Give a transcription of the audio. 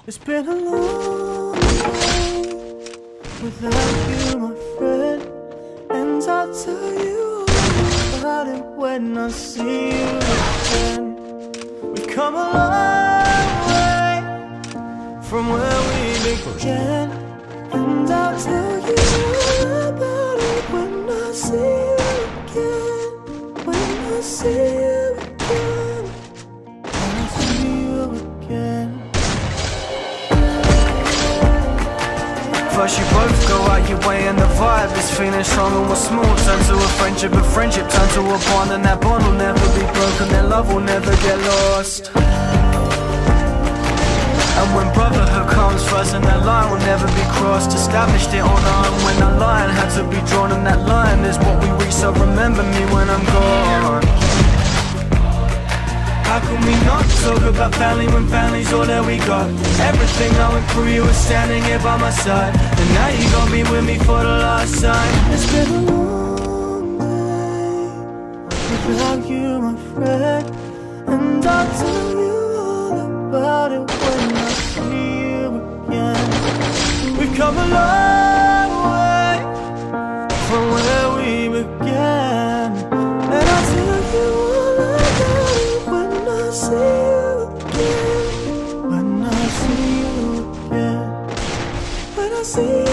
It's been a long day without you, my friend, and I'll tell you all about it when I see you again. We've come a long way from where we began, and I'll tell you all about it when I see you again. When I see you again. When I see you again. First you both go out your way and the vibe is feeling strong and what's small turn to a friendship and friendship turn to a bond, and that bond will never be broken, that love will never get lost. And when brotherhood comes first and that line will never be crossed, established it on our own when that line had to be drawn, and that line is what we reach, so remember me when I'm gone. How can we not talk about family when family's all that we got? Everything I went through, you were standing here by my side, and now you gon' be with me for the last time. It's been a long day without you, my friend, and I'll tell you all about it when I see you again. We've come a long way from where we began, and I'll tell you all about it when I see you again. When I see you again. When I see you